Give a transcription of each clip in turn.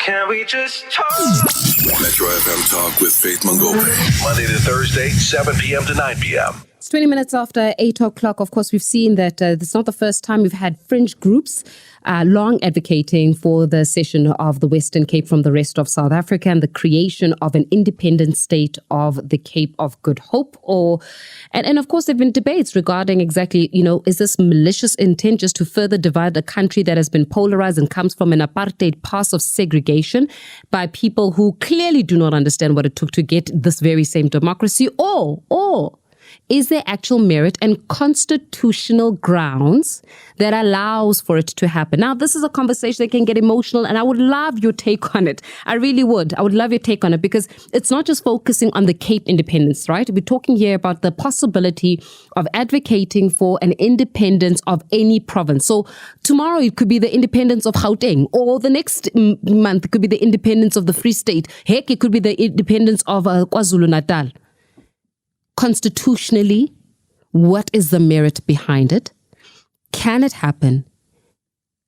Can we just talk? Metro FM Talk with Faith Mangope. Monday to Thursday, 7 p.m. to 9 p.m. It's 20 minutes after 8 o'clock. Of course, we've seen that it's not the first time we've had fringe groups long advocating for the cession of the Western Cape from the rest of South Africa and the creation of an independent state of the Cape of Good Hope. And of course, there have been debates regarding exactly, is this malicious intent just to further divide a country that has been polarized and comes from an apartheid past of segregation by people who clearly do not understand what it took to get this very same democracy, or is there actual merit and constitutional grounds that allows for it to happen? Now, this is a conversation that can get emotional, and I would love your take on it. I really would. I would love your take on it, because it's not just focusing on the Cape independence, right? We're talking here about the possibility of advocating for an independence of any province. So tomorrow it could be the independence of Gauteng, or the next month it could be the independence of the Free State. Heck, it could be the independence of KwaZulu-Natal. Constitutionally, what is the merit behind it? Can it happen?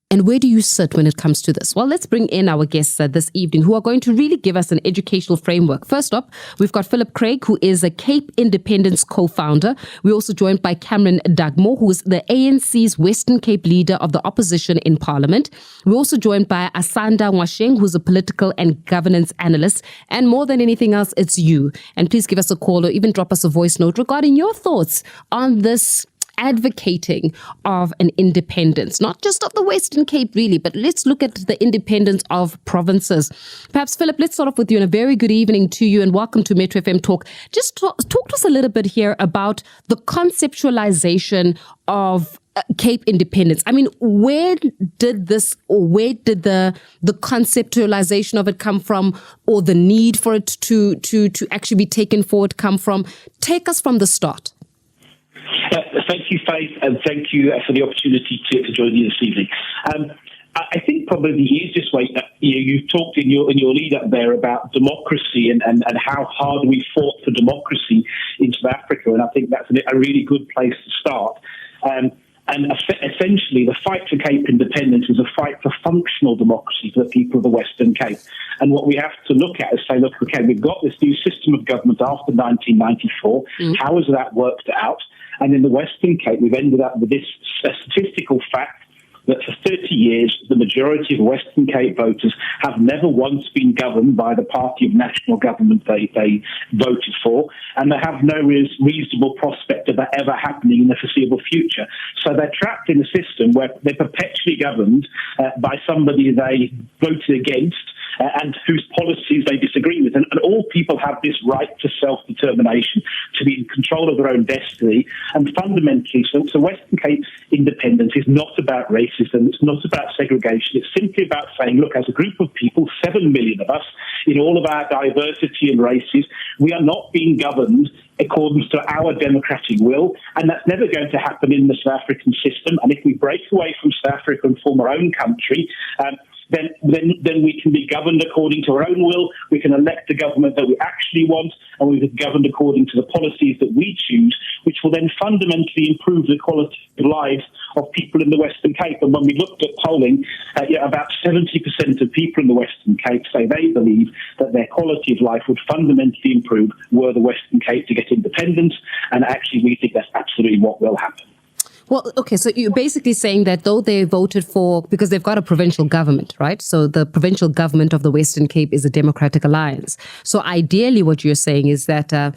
And where do you sit when it comes to this? Well, let's bring in our guests this evening who are going to really give us an educational framework. First up, we've got Philip Craig, who is a Cape Independence co-founder. We're also joined by Cameron Dugmore, who is the ANC's Western Cape leader of the opposition in Parliament. We're also joined by Asanda Mwasheng, who's a political and governance analyst. And more than anything else, it's you. And please give us a call or even drop us a voice note regarding your thoughts on this advocating of an independence, not just of the Western Cape, really, but let's look at the independence of provinces. Perhaps, Philip, let's start off with you, and a very good evening to you, and welcome to Metro FM Talk. Just talk to us a little bit here about the conceptualization of Cape independence. I mean, where did the conceptualization of it come from, or the need for it to actually be taken forward come from? Take us from the start. Thank you, Faith, and thank you for the opportunity to join you this evening. I think probably the easiest way, you've talked in your lead up there about democracy and how hard we fought for democracy in South Africa, and I think that's a really good place to start. And essentially, the fight for Cape independence is a fight for functional democracy for the people of the Western Cape. And what we have to look at is say, look, okay, we've got this new system of government after 1994. How has that worked out? And in the Western Cape, we've ended up with this statistical fact that for 30 years, the majority of Western Cape voters have never once been governed by the party of national government they voted for, and they have no reasonable prospect of that ever happening in the foreseeable future. So they're trapped in a system where they're perpetually governed by somebody they voted against, and whose policies they disagree with. And all people have this right to self-determination, to be in control of their own destiny. And fundamentally, so Western Cape independence is not about racism, it's not about segregation, it's simply about saying, look, as a group of people, 7 million of us, in all of our diversity and races, we are not being governed according to our democratic will, and that's never going to happen in the South African system. And if we break away from South Africa and form our own country, then we can be governed according to our own will, we can elect the government that we actually want, and we can be governed according to the policies that we choose, which will then fundamentally improve the quality of lives of people in the Western Cape. And when we looked at polling, about 70% of people in the Western Cape say they believe that their quality of life would fundamentally improve were the Western Cape to get independence, and actually we think that's absolutely what will happen. Well, okay, so you're basically saying that though they voted for, because they've got a provincial government, right? So the provincial government of the Western Cape is a democratic alliance. So ideally what you're saying is that the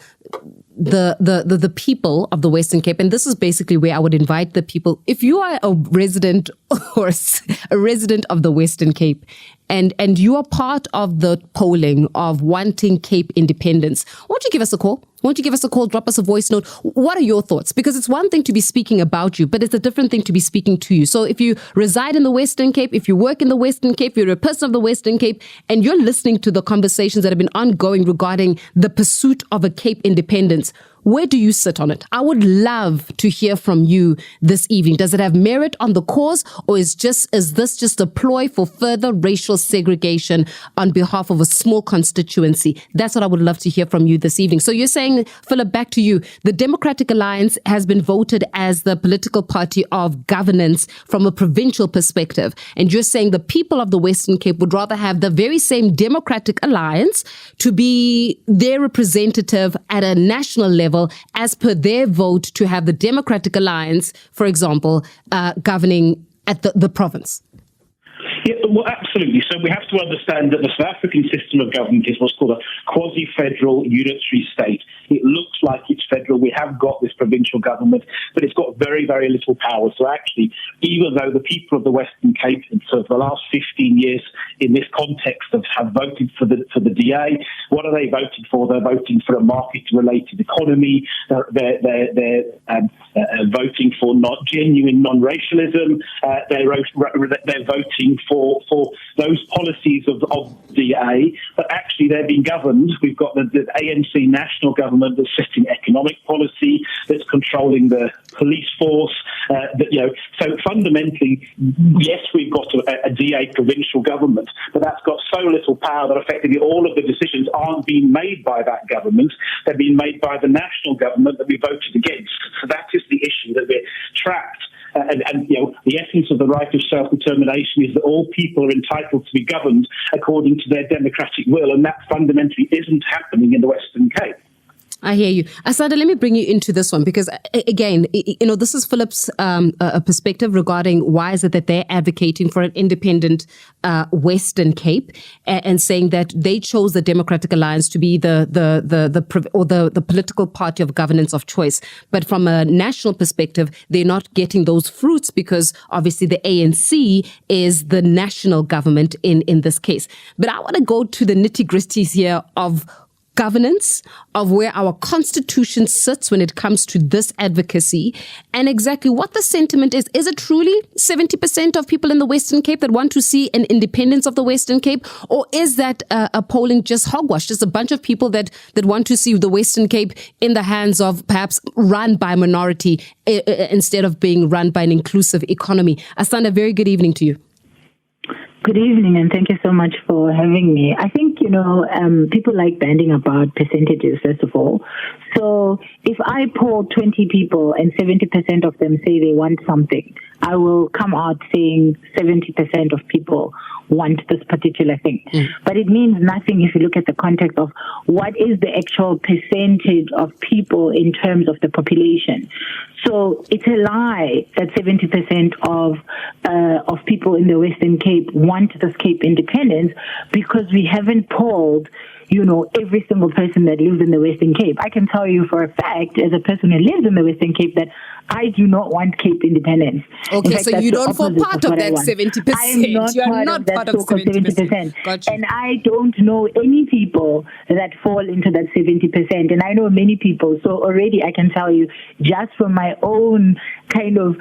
people of the Western Cape, and this is basically where I would invite the people, if you are a resident or a resident of the Western Cape, and you are part of the polling of wanting Cape independence, won't you give us a call? Won't you give us a call, drop us a voice note? What are your thoughts? Because it's one thing to be speaking about you, but it's a different thing to be speaking to you. So if you reside in the Western Cape, if you work in the Western Cape, you're a person of the Western Cape, and you're listening to the conversations that have been ongoing regarding the pursuit of a Cape independence, Where do you sit on it? I would love to hear from you this evening. Does it have merit on the cause, or is this just a ploy for further racial segregation on behalf of a small constituency? That's what I would love to hear from you this evening. So you're saying, Philip, back to you. The Democratic Alliance has been voted as the political party of governance from a provincial perspective. And you're saying the people of the Western Cape would rather have the very same Democratic Alliance to be their representative at a national level as per their vote to have the Democratic Alliance, for example, governing at the province. Yeah, well, absolutely. So we have to understand that the South African system of government is what's called a quasi-federal unitary state. It looks like it's federal. We have got this provincial government, but it's got very, very little power. So actually, even though the people of the Western Cape for the last 15 years in this context have voted for the DA, what are they voting for? They're voting for a market-related economy. They're voting for not genuine non-racialism. They're voting for those policies of DA, but actually they're being governed. We've got the ANC national government that's setting economic policy, that's controlling the police force. So fundamentally, yes, we've got a DA provincial government, but that's got so little power that effectively all of the decisions aren't being made by that government. They're being made by the national government that we voted against. So that is the issue, that we're trapped. The essence of the right of self-determination is that all people are entitled to be governed according to their democratic will, and that fundamentally isn't happening in the Western Cape. I hear you. Asada, let me bring you into this one because, again, this is Philip's perspective regarding why is it that they're advocating for an independent Western Cape and saying that they chose the Democratic Alliance to be the political party of governance of choice. But from a national perspective, they're not getting those fruits because obviously the ANC is the national government in this case. But I want to go to the nitty-gritties here of governance, of where our constitution sits when it comes to this advocacy, and exactly what the sentiment is. Is it truly 70% of people in the Western Cape that want to see an independence of the Western Cape, or is that a polling just hogwash, just a bunch of people that want to see the Western Cape in the hands of perhaps run by a minority instead of being run by an inclusive economy? Asanda, very good evening to you. Good evening, and thank you so much for having me. I think, people like banding about percentages, first of all. So if I poll 20 people and 70% of them say they want something, I will come out saying 70% of people want this particular thing. But it means nothing if you look at the context of what is the actual percentage of people in terms of the population. So it's a lie that 70% of people in the Western Cape want this Cape independence, because we haven't polled every single person that lives in the Western Cape. I can tell you for a fact, as a person who lives in the Western Cape, that I do not want Cape independence. Okay, fact, so you don't fall part of that 70%. I am not part of that 70%. Gotcha. And I don't know any people that fall into that 70%. And I know many people. So already I can tell you, just from my own kind of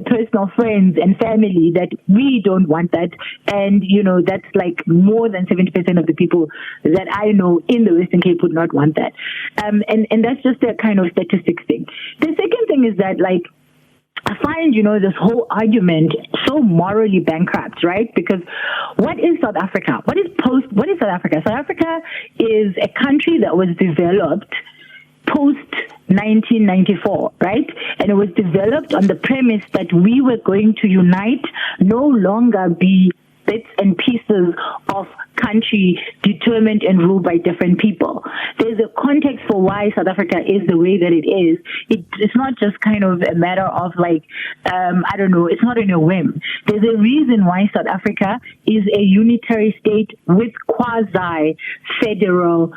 personal friends and family, that we don't want that. And, that's like more than 70% of the people that I know in the Western Cape would not want that. And that's just a kind of statistics thing. The second thing is that, I find, this whole argument so morally bankrupt, right? Because what is South Africa? What is South Africa? South Africa is a country that was developed post-1994, right? And it was developed on the premise that we were going to unite, no longer be bits and pieces of country determined and ruled by different people. There's a context for why South Africa is the way that it is. It's not just kind of a matter of it's not in a whim. There's a reason why South Africa is a unitary state with quasi-federal,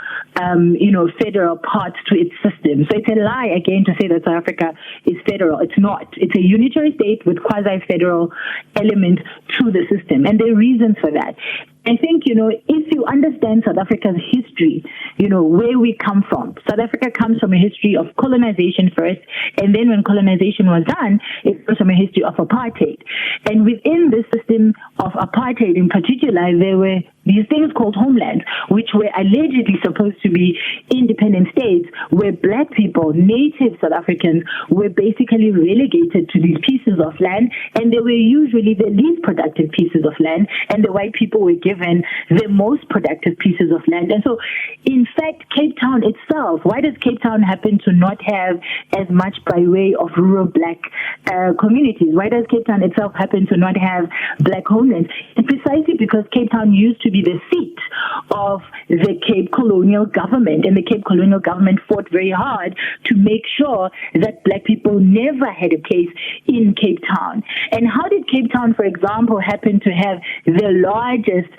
federal parts to its system. So it's a lie, again, to say that South Africa is federal. It's not. It's a unitary state with quasi-federal elements to the system. And there are reasons for that. I think, if you understand South Africa's history, where we come from. South Africa comes from a history of colonization first, and then when colonization was done, it comes from a history of apartheid. And within this system of apartheid in particular, there were these things called homelands, which were allegedly supposed to be independent states where black people, native South Africans, were basically relegated to these pieces of land, and they were usually the least productive pieces of land, and the white people were given the most productive pieces of land. And so, in fact, Cape Town itself, why does Cape Town happen to not have as much by way of rural black communities? Why does Cape Town itself happen to not have black homelands? And precisely because Cape Town used to be the seat of the Cape colonial government, and the Cape colonial government fought very hard to make sure that black people never had a place in Cape Town. And how did Cape Town, for example, happen to have the largest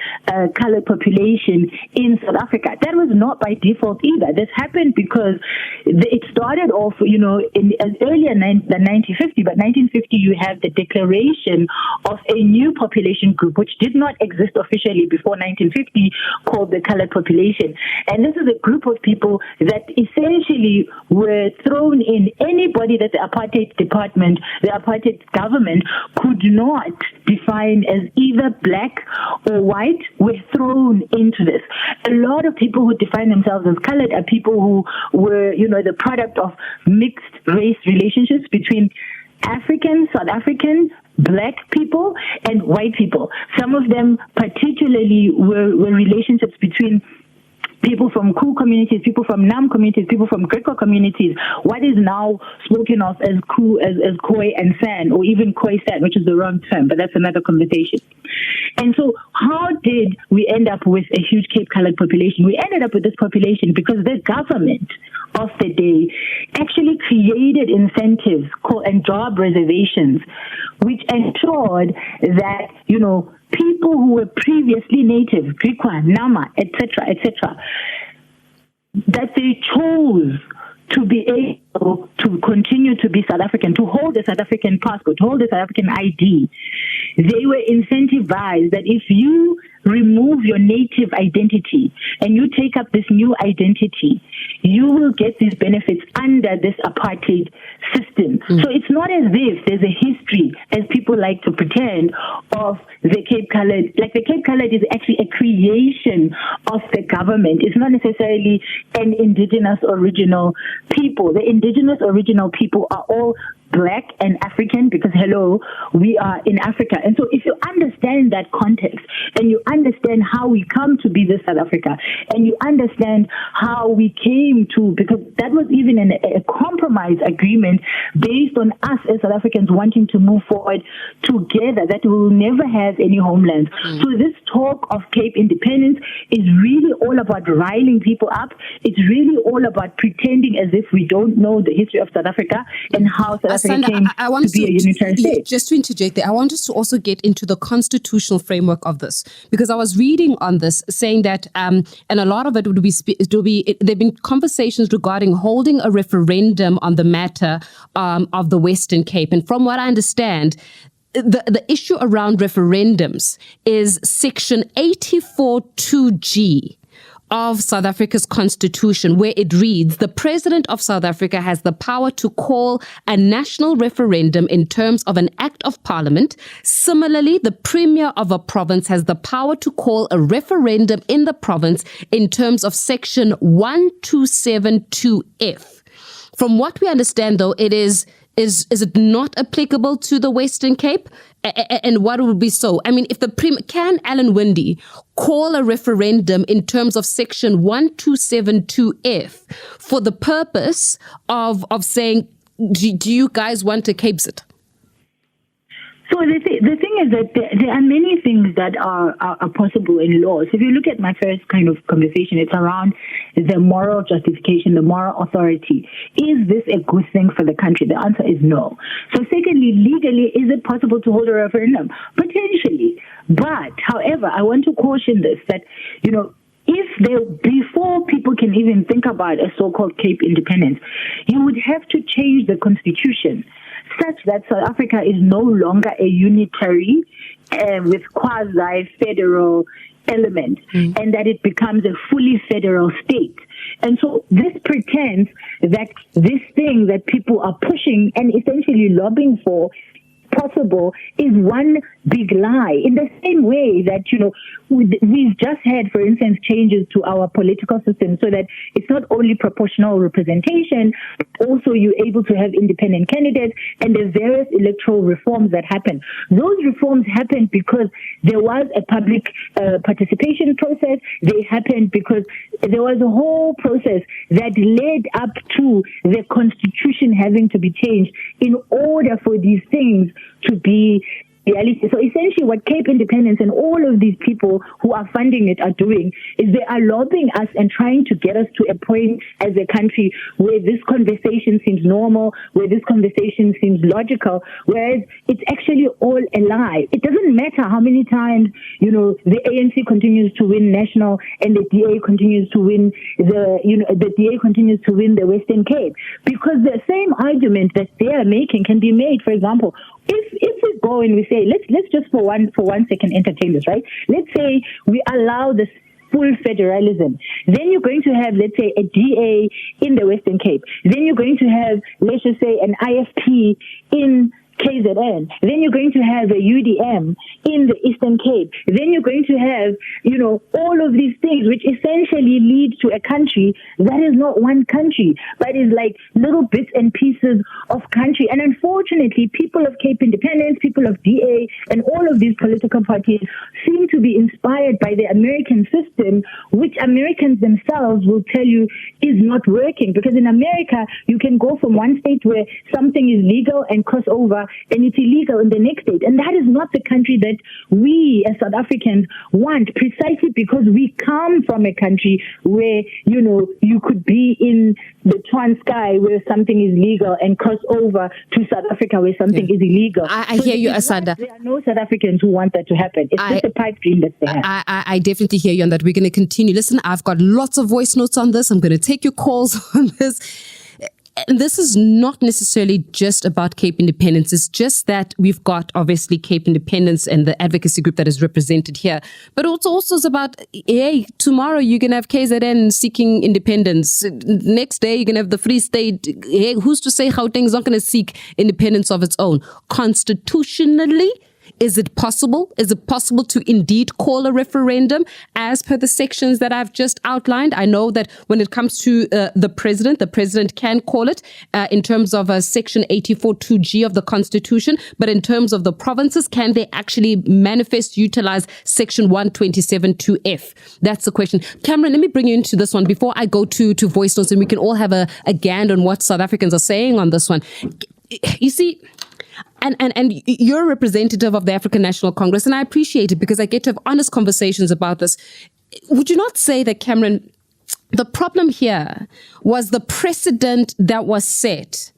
colored population in South Africa? That was not by default either. This happened because it started off, in as early than 1950, but 1950 you have the declaration of a new population group which did not exist officially before 1950, called the colored population. And this is a group of people that essentially were thrown in. Anybody that the apartheid department, the apartheid government could not define as either black or white were thrown into this. A lot of people who define themselves as colored are people who were, the product of mixed race relationships between African, South African, black people, and white people. Some of them particularly were relationships between people from Ku communities, people from Nam communities, people from Greco communities, what is now spoken of as Ku, as Khoi and San, or even Khoi San, which is the wrong term, but that's another conversation. And so how did we end up with a huge Cape colored population? We ended up with this population because the government of the day actually created incentives and job reservations, which ensured that, people who were previously native, Griqua, Nama, etc., that they chose to be able to continue to be South African, to hold a South African passport, to hold a South African ID. They were incentivized that if you remove your native identity and you take up this new identity, you will get these benefits under this apartheid system. So it's not as if there's a history, as people like to pretend, of the Cape Colored. Like, the Cape Colored is actually a creation of the government. It's not necessarily an indigenous original people. The indigenous original people are all black and African, because hello, we are in Africa. And so if you understand that context, and you understand how we come to be this South Africa, and you understand how we came to, because that was even a compromise agreement based on us as South Africans wanting to move forward together, that we will never have any homelands. So this talk of Cape independence is really all about riling people up. It's really all about pretending as if we don't know the history of South Africa and how South Africa came to be a unitary state. Just to interject there, I want us to also get into the constitutional framework of this, because I was reading on this saying that, and a lot of it would be there've been conversations regarding holding a referendum on the matter of the Western Cape, and from what I understand, the issue around referendums is Section 84(2)(g) of South Africa's constitution, where it reads, the President of South Africa has the power to call a national referendum in terms of an act of parliament. Similarly, the Premier of a province has the power to call a referendum in the province in terms of Section 1272F. From what we understand, though, is it not applicable to the Western Cape? And what would be so? I mean, if can Alan Winde call a referendum in terms of Section 1272F for the purpose of saying, do you guys want a Cape sit? So the thing is that there are many things that are possible in law. So if you look at my first kind of conversation, it's around the moral justification, the moral authority. Is this a good thing for the country? The answer is no. So secondly, legally, is it possible to hold a referendum? Potentially. But, however, I want to caution this, that, before people can even think about a so-called Cape independence, you would have to change the constitution such that South Africa is no longer a unitary with quasi-federal element, and that it becomes a fully federal state. And so this pretends that this thing that people are pushing and essentially lobbying for possible is one big lie. In the same way that, we've just had, for instance, changes to our political system so that it's not only proportional representation, but also you're able to have independent candidates, and there's various electoral reforms that happen. Those reforms happened because there was a public participation process. They happened because there was a whole process that led up to the constitution having to be changed in order for these things to be reality. So essentially what Cape Independence and all of these people who are funding it are doing is they are lobbying us and trying to get us to a point as a country where this conversation seems normal, where this conversation seems logical, whereas it's actually all a lie. It doesn't matter how many times, the ANC continues to win national and the DA continues to win the DA continues to win the Western Cape, because the same argument that they are making can be made. For example, if we go and we say, let's just for one second entertain this, right? Let's say we allow this full federalism. Then you're going to have, let's say, a DA in the Western Cape. Then you're going to have, let's just say, an IFP in KZN. Then you're going to have a UDM in the Eastern Cape. Then you're going to have, all of these things, which essentially lead to a country that is not one country, but is like little bits and pieces of country. And unfortunately, people of Cape Independence, people of DA, and all of these political parties seem to be inspired by the American system, which Americans themselves will tell you is not working. Because in America, you can go from one state where something is legal and cross over, and it's illegal in the next state. And that is not the country that we as South Africans want, precisely because we come from a country where, you could be in the Transkei where something is legal and cross over to South Africa where something is illegal. I hear you, Asanda. There are no South Africans who want that to happen. It's just a pipe dream that they have. I definitely hear you on that. We're going to continue. Listen, I've got lots of voice notes on this. I'm going to take your calls on this. And this is not necessarily just about Cape Independence. It's just that we've got, obviously, Cape Independence and the advocacy group that is represented here. But it's also about, hey, tomorrow you're going to have KZN seeking independence. Next day, you're going to have the Free State. Hey, who's to say Gauteng is not going to seek independence of its own? Constitutionally, is it possible? Is it possible to indeed call a referendum as per the sections that I've just outlined? I know that when it comes to the president can call it in terms of section 84(2)(g) of the Constitution. But in terms of the provinces, can they actually utilize section 127(2)(f)? That's the question. Cameron, let me bring you into this one before I go to voice notes, and we can all have a gand on what South Africans are saying on this one. You see, And you're a representative of the African National Congress, and I appreciate it because I get to have honest conversations about this. Would you not say that, Cameron, the problem here was the precedent that was set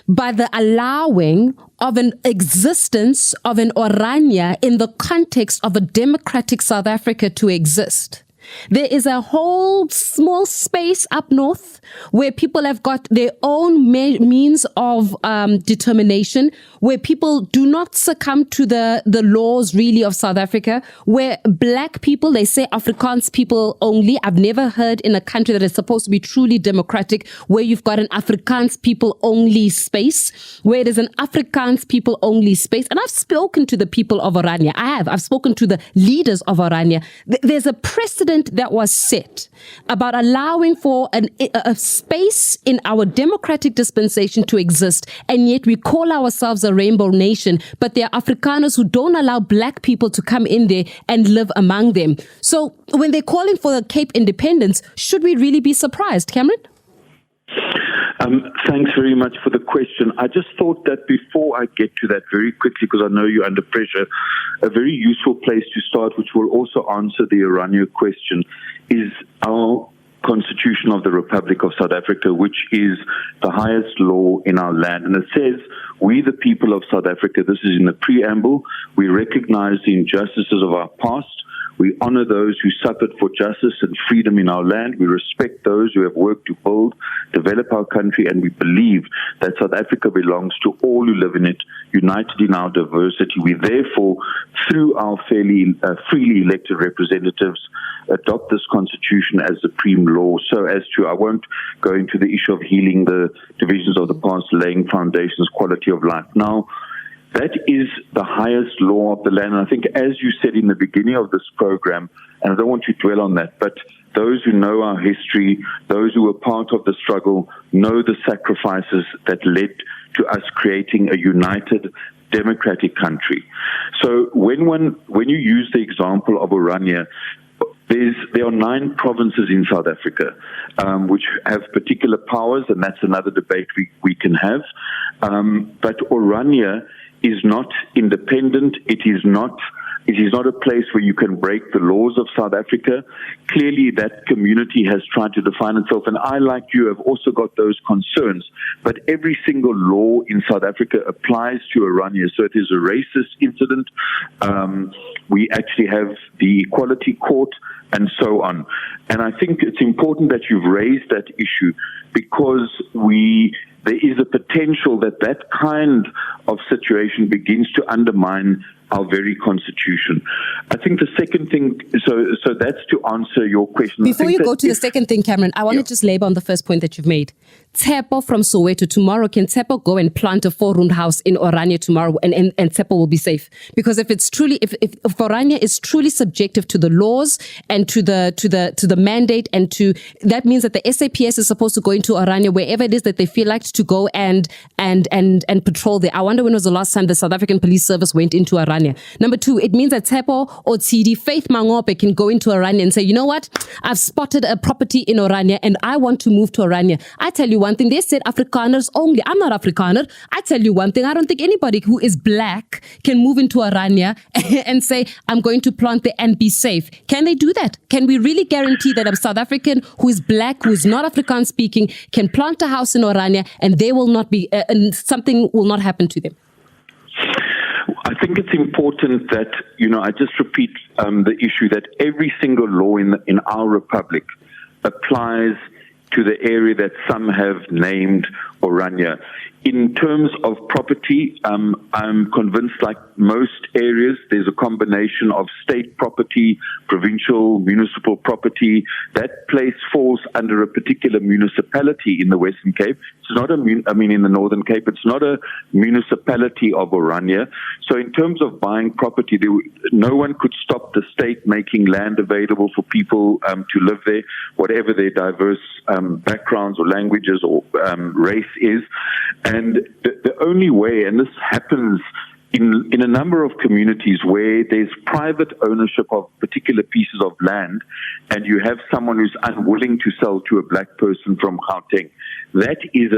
by the allowing of an existence of an Orania in the context of a democratic South Africa to exist? There is a whole small space up north where people have got their own means of determination, where people do not succumb to the laws really of South Africa, where black people, they say Afrikaans people only. I've never heard in a country that is supposed to be truly democratic where you've got an Afrikaans people only space, where it is an Afrikaans people only space. And I've spoken to the people of Orania. I've spoken to the leaders of Orania. There's a precedent that was set about allowing for a space in our democratic dispensation to exist, and yet we call ourselves a rainbow nation, but there are Afrikaners who don't allow black people to come in there and live among them. So when they're calling for the Cape independence, should we really be surprised, Cameron? Thanks very much for the question. I just thought that before I get to that very quickly, because I know you're under pressure, a very useful place to start, which will also answer the Orania question, is our Constitution of the Republic of South Africa, which is the highest law in our land. And it says, we the people of South Africa, this is in the preamble, we recognize the injustices of our past. We honor those who suffered for justice and freedom in our land. We respect those who have worked to build, develop our country, and we believe that South Africa belongs to all who live in it, united in our diversity. We therefore, through our freely elected representatives, adopt this constitution as supreme law. So as to, I won't go into the issue of healing the divisions of the past, laying foundations, quality of life. Now, That is the highest law of the land. And I think, as you said in the beginning of this program, and I don't want to dwell on that, but those who know our history, those who were part of the struggle, know the sacrifices that led to us creating a united, democratic country. So when you use the example of Oranje, there are 9 provinces in South Africa which have particular powers, and that's another debate we can have. But Oranje is not independent. It is not a place where you can break the laws of South Africa. Clearly, that community has tried to define itself, and I, like you, have also got those concerns. But every single law in South Africa applies to Oranje, so it is a racist incident. We actually have the Equality Court and so on. And I think it's important that you've raised that issue, because there is a potential that kind of situation begins to undermine our very constitution. I think the second thing, so that's to answer your question. Before you go to the second thing, Cameron, I want to just labor on the first point that you've made. Tsepo from Soweto tomorrow, can Tsepo go and plant a 4-room house in Oranje tomorrow and Tsepo will be safe? Because if Oranje is truly subjective to the laws and to the mandate, and to that means that the SAPS is supposed to go into Oranje wherever it is that they feel like to go and patrol there. I wonder when was the last time the South African Police Service went into Oranje. Number 2, it means that Tsepo or TD Faith Mangope can go into Oranje and say, you know what, I've spotted a property in Oranje and I want to move to Oranje. I tell you one thing, they said Afrikaners only. I'm not Afrikaner. I tell you one thing, I don't think anybody who is black can move into Oranje and say, I'm going to plant there and be safe. Can they do that? Can we really guarantee that a South African who is black, who is not Afrikaans speaking, can plant a house in Oranje and they will not be, and something will not happen to them? I think it's important that, I just repeat the issue that every single law in our republic applies to the area that some have named Oranje. In terms of property, I'm convinced, like most areas, there's a combination of state property, provincial, municipal property. That place falls under a particular municipality in the Western Cape. It's not in the Northern Cape, it's not a municipality of Oranje. So in terms of buying property, no one could stop the state making land available for people to live there, whatever their diverse backgrounds or languages or race is. And the only way, and this happens in a number of communities where there's private ownership of particular pieces of land, and you have someone who's unwilling to sell to a black person from Gauteng, that is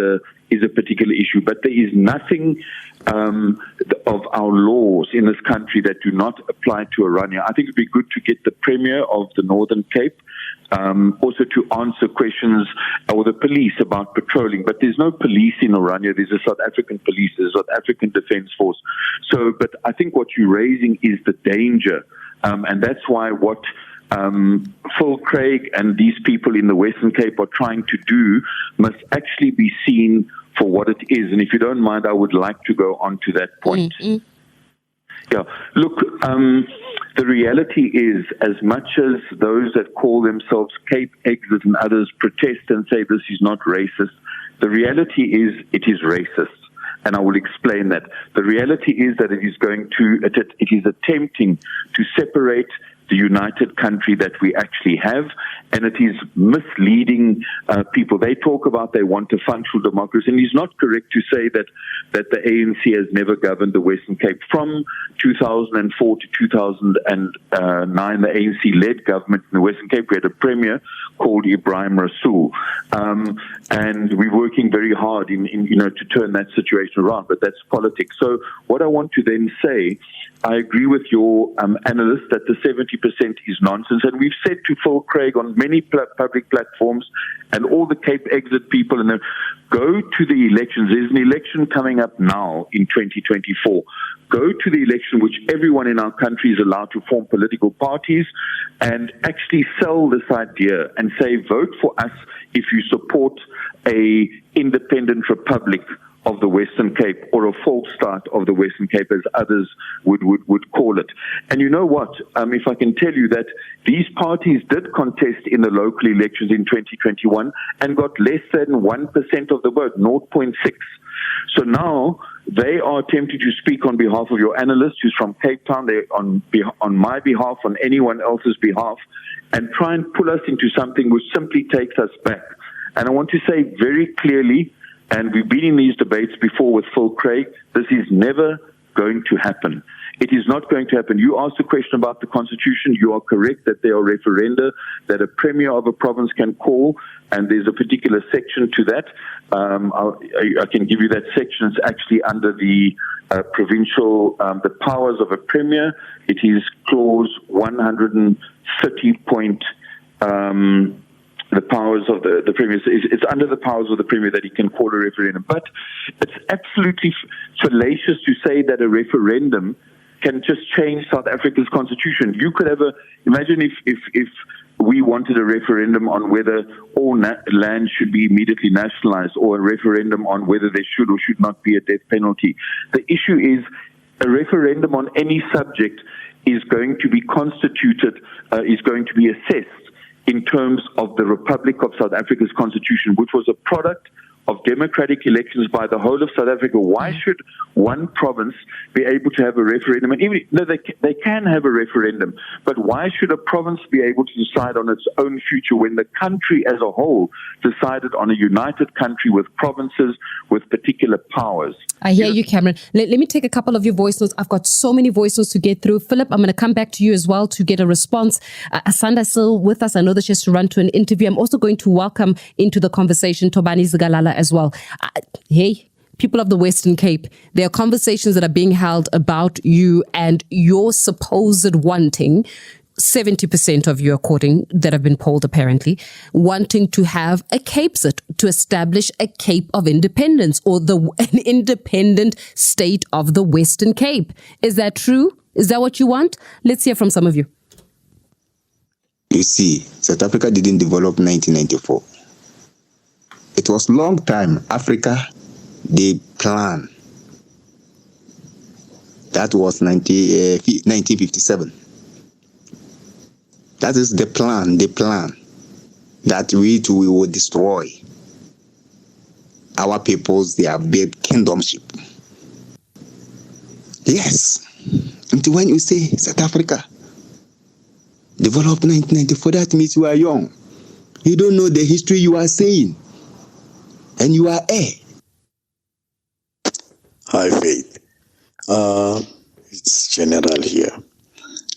a particular issue. But there is nothing of our laws in this country that do not apply to Oranje. I think it'd be good to get the Premier of the Northern Cape also to answer questions, or the police, about patrolling. But there's no police in Oranje. There's a South African police, there's a South African Defence Force. So, but I think what you're raising is the danger. And that's why what Phil Craig and these people in the Western Cape are trying to do must actually be seen for what it is. And if you don't mind, I would like to go on to that point. Mm-hmm. Yeah, look, the reality is, as much as those that call themselves Cape Exit and others protest and say this is not racist, the reality is it is racist. And I will explain that. The reality is that it is attempting to separate the united country that we actually have, and it is misleading people. They talk about they want a functional democracy, and it's not correct to say that the ANC has never governed the Western Cape. From 2004 to 2009, the ANC led government in the Western Cape. We had a premier called Ibrahim Rasool, and we're working very hard in to turn that situation around. But that's politics. So what I want to then say, I agree with your analyst that the 70% is nonsense. And we've said to Phil Craig on many public platforms and all the Cape Exit people, and go to the elections. There's an election coming up now in 2024. Go to the election, which everyone in our country is allowed to form political parties, and actually sell this idea and say, vote for us if you support a independent republic of the Western Cape, or a false start of the Western Cape, as others would call it. And you know what? If I can tell you that these parties did contest in the local elections in 2021 and got less than 1% of the vote, 0.6. So now They are attempting to speak on behalf of your analyst, who's from Cape Town. They're on my behalf, on anyone else's behalf, and try and pull us into something which simply takes us back. And I want to say very clearly, and we've been in these debates before with Phil Craig, this is never going to happen. It is not going to happen. You asked a question about the Constitution. You are correct that there are referenda that a premier of a province can call, and there's a particular section to that. I can give you that section. It's actually under the provincial, the powers of a premier. It is clause 130 point, the powers of the premier. It's under the powers of the premier that he can call a referendum. But it's absolutely fallacious to say that a referendum can just change South Africa's constitution. You could have imagine if we wanted a referendum on whether all land should be immediately nationalized, or a referendum on whether there should or should not be a death penalty. The issue is a referendum on any subject is going to be constituted, is going to be assessed in terms of the Republic of South Africa's constitution, which was a product of democratic elections by the whole of South Africa. Why should one province be able to have a referendum? And even they can have a referendum, but why should a province be able to decide on its own future when the country as a whole decided on a united country with provinces with particular powers? I hear you, Cameron. Let me take a couple of your voice notes. I've got so many voice notes to get through. Philip, I'm going to come back to you as well to get a response. Asanda's still with us. I know that she has to run to an interview. I'm also going to welcome into the conversation Tobani Zigalala as well. Hey, people of the Western Cape, there are conversations that are being held about you and your supposed wanting 70% of you, according that have been polled apparently, wanting to have a Capesite, to establish a Cape of Independence, or an independent state of the Western Cape. Is that true? Is that what you want? Let's hear from some of you. You see, South Africa didn't develop 1994. It was long time. Africa, they plan. That was 1957. That is the plan that we will destroy our peoples. They have built kingdomship. Yes. And when you say South Africa developed 1994, that means you are young. You don't know the history you are saying. And you are a. Hi, Faith. It's General here.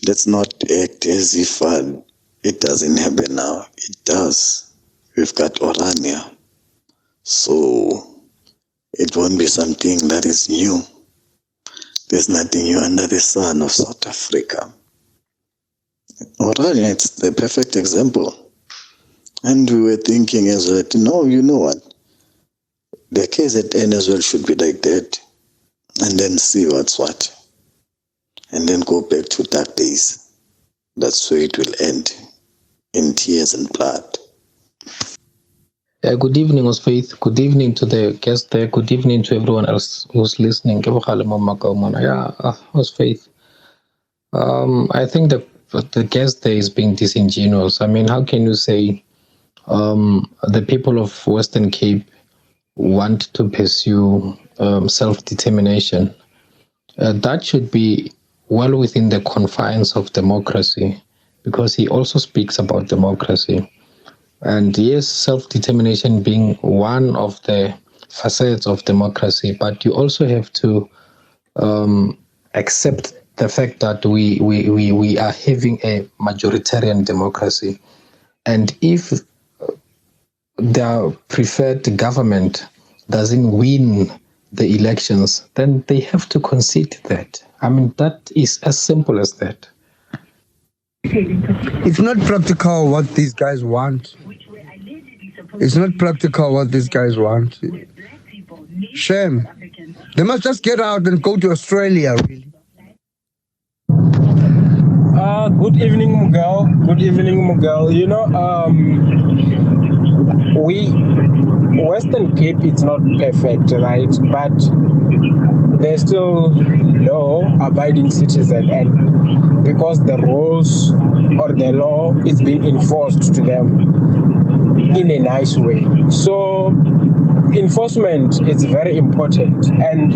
Let's not act as if it doesn't happen now. It does. We've got Orania. So it won't be something that is new. There's nothing new under the sun of South Africa. Orania, it's the perfect example. And we were thinking as well, no, you know what? The KZN as well should be like that. And then see what's what. And then go back to dark days. That's where it will end, in tears and blood. Good evening, Faith. Good evening to the guest there. Good evening to everyone else who's listening. Faith. I think the guest there is being disingenuous. I mean, how can you say the people of Western Cape want to pursue self-determination? That should be well within the confines of democracy, because he also speaks about democracy. And yes, self-determination being one of the facets of democracy, but you also have to accept the fact that we are having a majoritarian democracy. And if the preferred government doesn't win the elections, then they have to concede that. I mean, that is as simple as that. It's not practical what these guys want. It's not practical what these guys want. Shame. They must just get out and go to Australia, really. Good evening, Miguel. Good evening, Miguel. You know, Western Cape, it's not perfect, right? But they're still law-abiding citizens, and because the rules or the law is being enforced to them, in a nice way. So enforcement is very important, and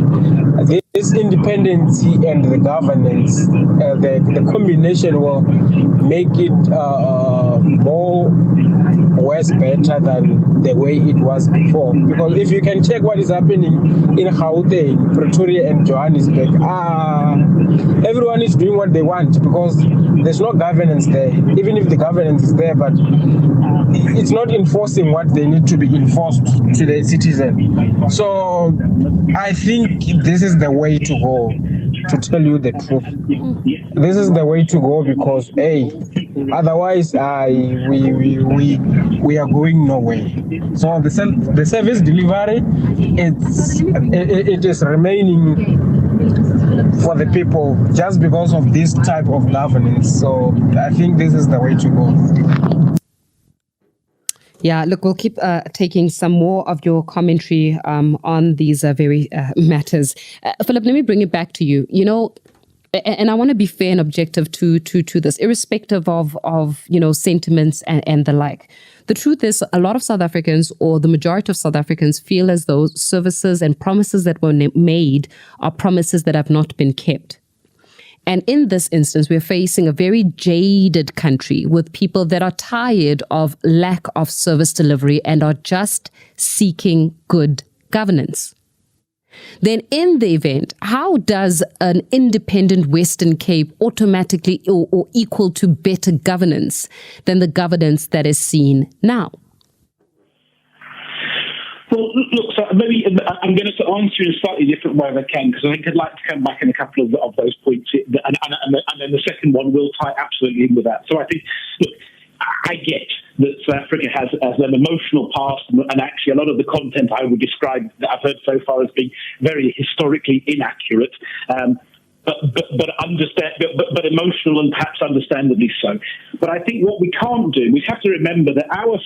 this independency and the governance, the combination will make it more worse better than the way it was before. Because if you can check what is happening in Gauteng, Pretoria and Johannesburg, everyone is doing what they want because there's no governance there. Even if the governance is there, but it's not enforcing what they need to be enforced to the citizen. So I think this is the way to go, to tell you the truth. This is the way to go because, otherwise we are going nowhere. So the service delivery, it is remaining for the people just because of this type of governance. So I think this is the way to go. Yeah, look, we'll keep taking some more of your commentary on these very matters. Philip, let me bring it back to you. You know, and I want to be fair and objective to this, irrespective of sentiments and the like. The truth is, a lot of South Africans, or the majority of South Africans, feel as though services and promises that were made are promises that have not been kept. And in this instance, we're facing a very jaded country with people that are tired of lack of service delivery and are just seeking good governance. Then in the event, how does an independent Western Cape automatically or equal to better governance than the governance that is seen now? Well, look, so maybe I'm going to answer in a slightly different way if I can, because I think I'd like to come back in a couple of those points, and then the second one will tie absolutely in with that. So I think, look, I get that South Africa has an emotional past, and actually a lot of the content I would describe that I've heard so far as being very historically inaccurate. But emotional and perhaps understandably so. But I think what we can't do, we have to remember that our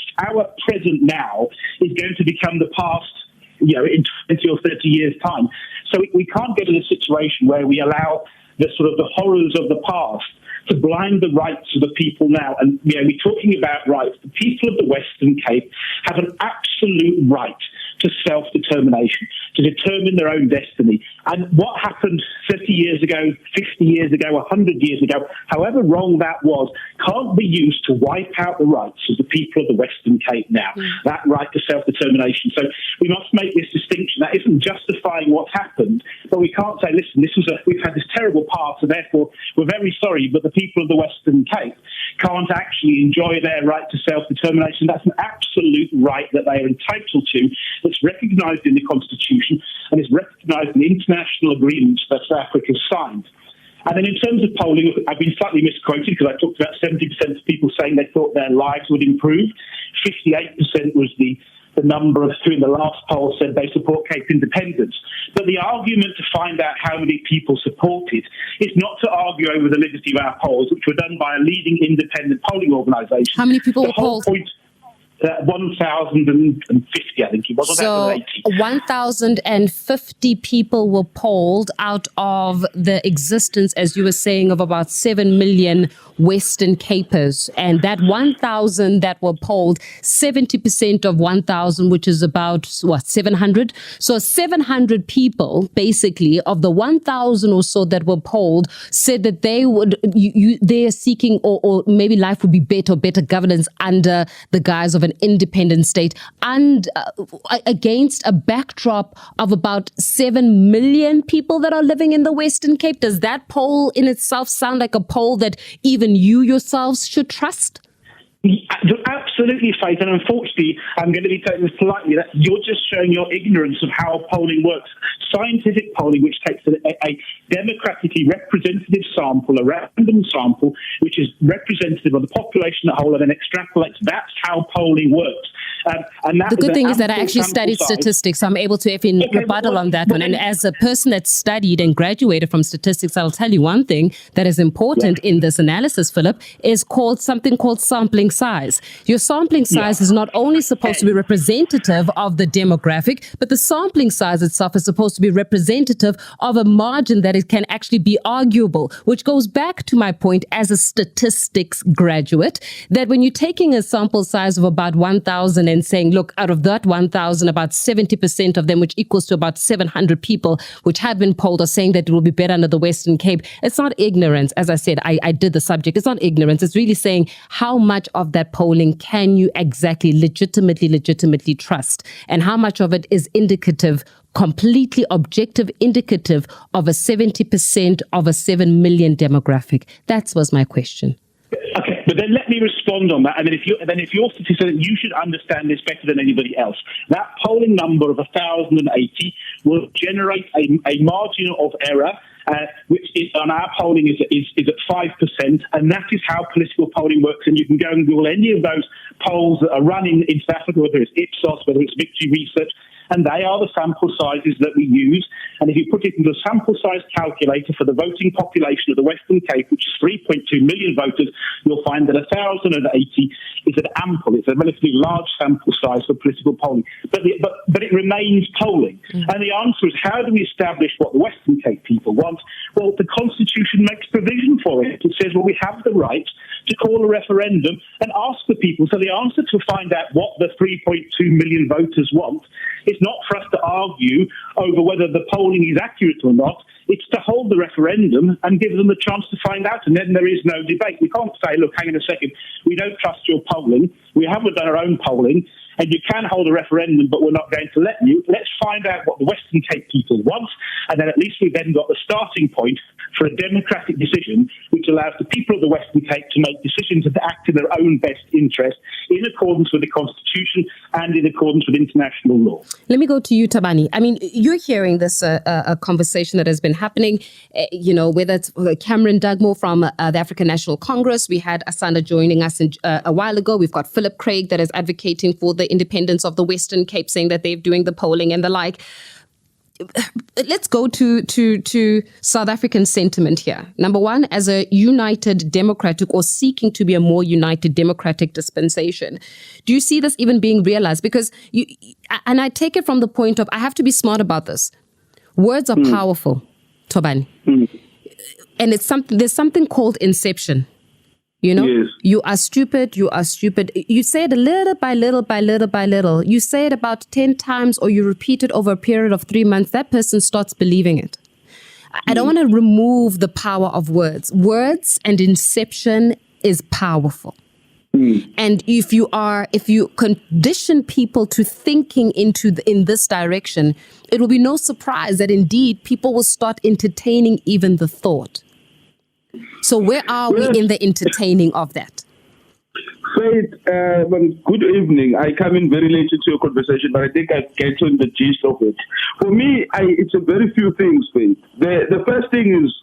present now is going to become the past, in 20 or 30 years' time. So we can't get in a situation where we allow the horrors of the past to blind the rights of the people now. And we're talking about rights. The people of the Western Cape have an absolute right to self-determination, to determine their own destiny. And what happened 30 years ago, 50 years ago, 100 years ago, however wrong that was, can't be used to wipe out the rights of the people of the Western Cape now, that right to self-determination. So we must make this distinction. That isn't justifying what's happened, but we can't say, listen, we've had this terrible past, and therefore we're very sorry, but the people of the Western Cape can't actually enjoy their right to self-determination. That's an absolute right that they are entitled to, that's recognised in the Constitution and is recognised in international agreements that South Africa has signed. And then in terms of polling, I've been slightly misquoted because I talked about 70% of people saying they thought their lives would improve. 58% was the number of who in the last poll said they support Cape independence. But the argument to find out how many people support it is not to argue over the validity of our polls, which were done by a leading independent polling organisation. How many people were polled? 1,050, I think it was. So 1,050 people were polled out of the existence, as you were saying, of about 7 million Western Capers. And that 1,000 that were polled, 70% of 1,000, which is about, 700? So 700 people, basically, of the 1,000 or so that were polled, said that they would, they are seeking, or maybe life would be better governance under the guise of an independent state, and against a backdrop of about 7 million people that are living in the Western Cape. Does that poll in itself sound like a poll that even you yourselves should trust? Absolutely, Faith, and unfortunately, I'm going to be taking this politely, that you're just showing your ignorance of how polling works. Scientific polling, which takes a democratically representative sample, a random sample, which is representative of the population as a whole, and then extrapolates, that's how polling works. The good thing is that I actually studied statistics, so I'm able to rebuttal on that one. And as a person that studied and graduated from statistics, I'll tell you one thing that is important in this analysis, Philip, is something called sampling size. Your sampling size is not only supposed to be representative of the demographic, but the sampling size itself is supposed to be representative of a margin that it can actually be arguable, which goes back to my point as a statistics graduate, that when you're taking a sample size of about 1,000 and saying, look, out of that 1,000, about 70% of them, which equals to about 700 people, which have been polled, are saying that it will be better under the Western Cape. It's not ignorance. As I said, I did the subject. It's not ignorance. It's really saying how much of that polling can you exactly legitimately trust, and how much of it is indicative, completely objective, indicative of a 70% of a 7 million demographic. That was my question. Okay, but then let me respond on that. And then if you're statistic, you should understand this better than anybody else. That polling number of 1,080 will generate a margin of error, which is, on our polling is at 5%, and that is how political polling works. And you can go and Google any of those polls that are running in South Africa, whether it's Ipsos, whether it's Victory Research, and they are the sample sizes that we use. And if you put it into a sample size calculator for the voting population of the Western Cape, which is 3.2 million voters, you'll find that 1,080 is an ample, it's a relatively large sample size for political polling. But it remains polling. And the answer is, how do we establish what the Western Cape people want? Well, the Constitution makes provision for it. It says, well, we have the right to call a referendum and ask the people. So the answer to find out what the 3.2 million voters want is not for us to argue over whether the polling is accurate or not. It's to hold the referendum and give them the chance to find out, and then there is no debate. We can't say, look, hang on a second, we don't trust your polling, we haven't done our own polling, and you can hold a referendum, but we're not going to let you. Let's find out what the Western Cape people want, and then at least we've then got the starting point for a democratic decision which allows the people of the Western Cape to make decisions and to act in their own best interest in accordance with the Constitution and in accordance with international law. Let me go to you, Tabani. I mean, you're hearing this a conversation that has been happening, whether it's Cameron Dugmore from the African National Congress. We had Asanda joining us a while ago. We've got Philip Craig that is advocating for the independence of the Western Cape, saying that they're doing the polling and the like. Let's go to South African sentiment here. Number one, as a united democratic or seeking to be a more united democratic dispensation, do you see this even being realized? Because I take it from the point of, I have to be smart about this. Words are powerful, Tobani. And there's something called inception. Yes. You are stupid. You say it little by little. You say it about 10 times, or you repeat it over a period of 3 months. That person starts believing it. I don't want to remove the power of words. Words and inception is powerful. And if you condition people to thinking in this direction, it will be no surprise that indeed people will start entertaining even the thought. So where are we in the entertaining of that? Faith, good evening. I come in very late into your conversation, but I think I get on the gist of it. For me, it's a very few things, Faith. The first thing is,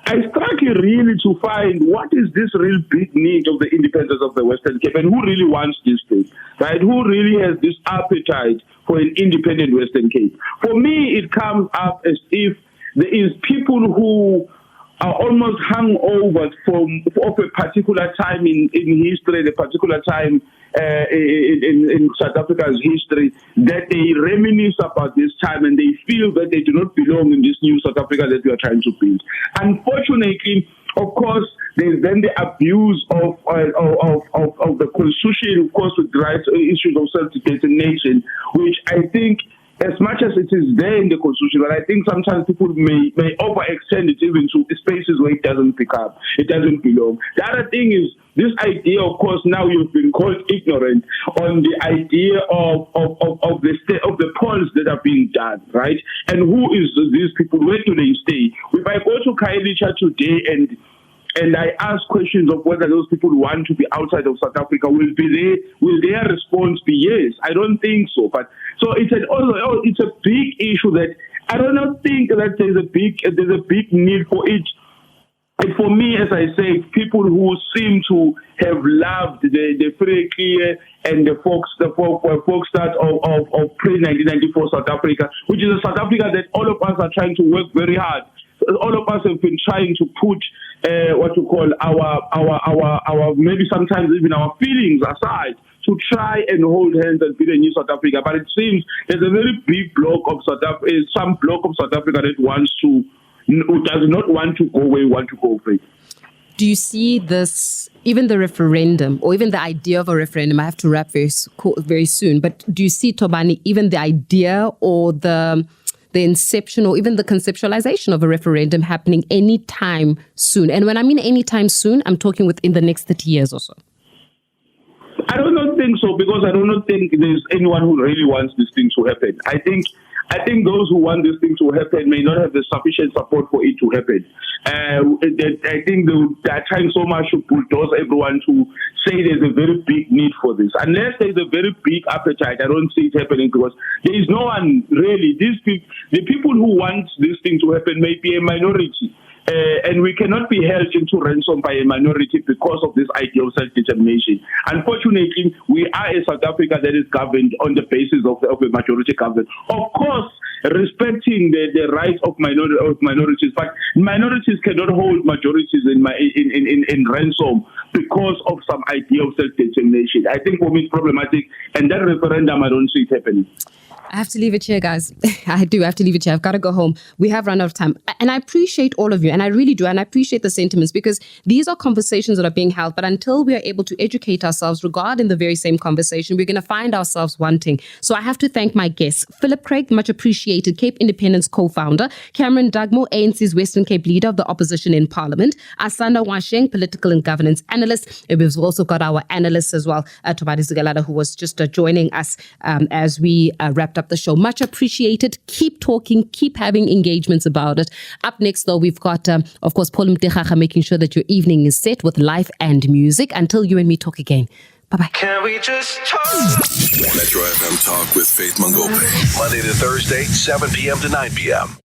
I struggle really to find what is this real big need of the independence of the Western Cape, and who really wants this thing, right? Who really has this appetite for an independent Western Cape? For me, it comes up as if there is people who are almost hung over of a particular time in history, a particular time in South Africa's history, that they reminisce about this time and they feel that they do not belong in this new South Africa that we are trying to build. Unfortunately, of course, there's then the abuse of the Constitution, of course, with rights issues of self-determination, which I think, as much as it is there in the Constitution, but I think sometimes people may overextend it even to spaces where it doesn't pick up, it doesn't belong. The other thing is this idea, of course, now you've been called ignorant on the idea of the state of the polls that are being done, right? And who is these people? Where do they stay? If I go to Khayelitsha today and I ask questions of whether those people want to be outside of South Africa, will their response be yes? I don't think so. But so it's a big issue that I do not think that there's a big need for it And for me, as I say, people who seem to have loved the free clear and the folk start of pre-1994 South Africa, which is a South Africa that all of us are trying to work very hard. All of us have been trying to put what you call our maybe sometimes even our feelings aside to try and hold hands and build a new South Africa. But it seems there's a very big block of South Africa, some block of South Africa that who does not want to go where we want to go, Faith. Do you see this, even the referendum, or even the idea of a referendum? I have to wrap very soon. But do you see, Tobani, even the idea or the inception or even the conceptualization of a referendum happening anytime soon? And when I mean anytime soon, I'm talking within the next 30 years or so. I do not think so, because I do not think there's anyone who really wants this thing to happen. I think those who want this thing to happen may not have the sufficient support for it to happen. I think they're trying so much to bulldoze everyone to say there's a very big need for this. Unless there's a very big appetite, I don't see it happening, because there is no one really. The people who want this thing to happen may be a minority. And we cannot be held into ransom by a minority because of this idea of self-determination. Unfortunately, we are a South Africa that is governed on the basis of a majority government. Of course, respecting the rights of minorities, but minorities cannot hold majorities in ransom because of some idea of self-determination. I think for me it's problematic, and that referendum, I don't see it happening. I have to leave it here, guys. I do have to leave it here. I've got to go home. We have run out of time. And I appreciate all of you. And I really do. And I appreciate the sentiments, because these are conversations that are being held. But until we are able to educate ourselves regarding the very same conversation, we're going to find ourselves wanting. So I have to thank my guests. Philip Craig, much appreciated, Cape Independence co-founder. Cameron Dugmore, ANC's Western Cape leader of the opposition in Parliament. Asanda Washeng, political and governance analyst. And we've also got our analyst as well, Tobani Zigalala, who was just joining us as we wrapped up the show. Much appreciated. Keep talking, keep having engagements about it. Up next, though, we've got, of course, Paul Mtechacha making sure that your evening is set with life and music. Until you and me talk again. Bye-bye. Can we just talk? Metro FM Talk with Faith Mangope. Monday to Thursday, 7 p.m. to 9 p.m.